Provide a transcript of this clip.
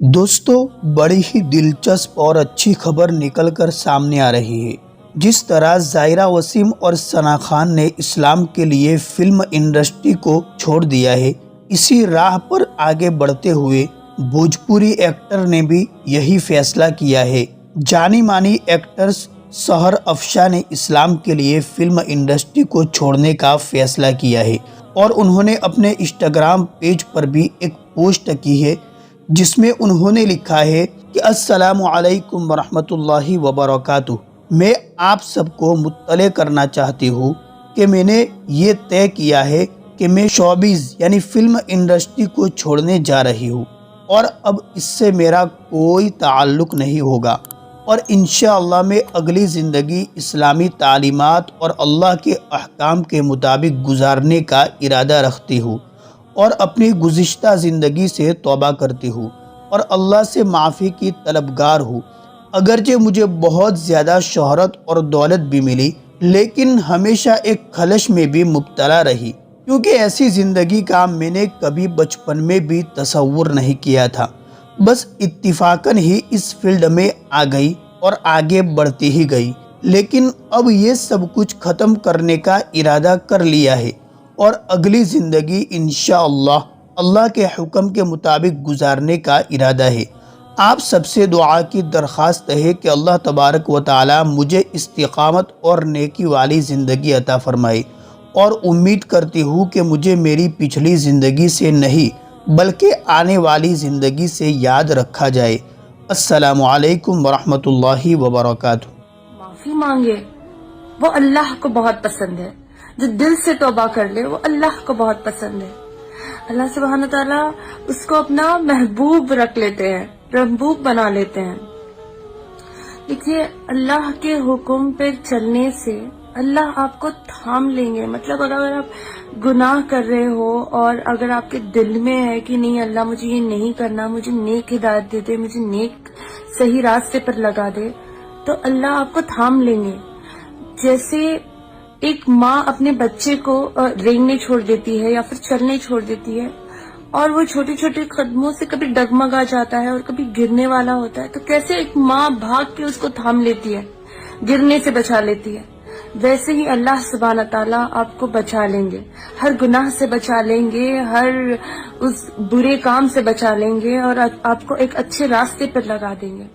दोस्तों, बड़ी ही दिलचस्प और अच्छी खबर निकल कर सामने आ रही है। जिस तरह ज़ाहिरा वसीम और सना खान ने इस्लाम के लिए फिल्म इंडस्ट्री को छोड़ दिया है, इसी राह पर आगे बढ़ते हुए भोजपुरी एक्टर ने भी यही फैसला किया है। जानी मानी एक्टर्स सहर अफशा ने इस्लाम के लिए फिल्म इंडस्ट्री को छोड़ने का फैसला किया है और उन्होंने अपने इंस्टाग्राम पेज पर भी एक पोस्ट की है जिसमें उन्होंने लिखा है कि अस्सलामु अलैकुम वरहमतुल्लाहि वबरकातुहू। मैं आप सबको मुत्तले करना चाहती हूँ कि मैंने ये तय किया है कि मैं शोबिज़ यानी फिल्म इंडस्ट्री को छोड़ने जा रही हूँ और अब इससे मेरा कोई ताल्लुक़ नहीं होगा और इंशाअल्लाह मैं अगली ज़िंदगी इस्लामी तालीमात और अल्लाह के अहकाम के मुताबिक गुजारने का इरादा रखती हूँ और अपनी गुज़िश्ता ज़िंदगी से तौबा करती हूँ और अल्लाह से माफ़ी की तलबगार हूँ। अगरचे मुझे बहुत ज़्यादा शोहरत और दौलत भी मिली, लेकिन हमेशा एक खलश में भी मुब्तला रही, क्योंकि ऐसी ज़िंदगी का मैंने कभी बचपन में भी तसव्वुर नहीं किया था। बस इत्तिफाकन ही इस फील्ड में आ गई और आगे बढ़ती ही गई, लेकिन अब ये सब कुछ ख़त्म करने का इरादा कर लिया है और अगली ज़िंदगी इंशाअल्लाह अल्लाह के हुक्म के मुताबिक गुजारने का इरादा है। आप सबसे दुआ की दरख्वास्त है कि अल्लाह तबारक व तआला मुझे इस्तिकामत और नेकी वाली ज़िंदगी अता फ़रमाए और उम्मीद करती हूँ कि मुझे मेरी पिछली ज़िंदगी से नहीं बल्कि आने वाली ज़िंदगी से याद रखा जाए। अस्सलामु अलैकुम वरहमतुल्लाहि वबरकातुहू। माफी मांगे वो अल्लाह को बहुत पसंद है, जो दिल से तौबा कर ले वो अल्लाह को बहुत पसंद है। अल्लाह सुब्हान ताला उसको अपना महबूब रख लेते हैं, महबूब बना लेते हैं। देखिए, अल्लाह के हुक्म पे चलने से अल्लाह आपको थाम लेंगे। मतलब अगर आप गुनाह कर रहे हो और अगर आपके दिल में है कि नहीं अल्लाह मुझे ये नहीं करना, मुझे नेक हिदायत दे दे, मुझे नेक सही रास्ते पर लगा दे, तो अल्लाह आपको थाम लेंगे। जैसे एक माँ अपने बच्चे को रेंगने छोड़ देती है या फिर चलने छोड़ देती है और वो छोटे छोटे कदमों से कभी डगमगा जाता है और कभी गिरने वाला होता है, तो कैसे एक माँ भाग के उसको थाम लेती है, गिरने से बचा लेती है, वैसे ही अल्लाह सुब्हान ताला आपको बचा लेंगे। हर गुनाह से बचा लेंगे, हर उस बुरे काम से बचा लेंगे और आपको एक अच्छे रास्ते पर लगा देंगे।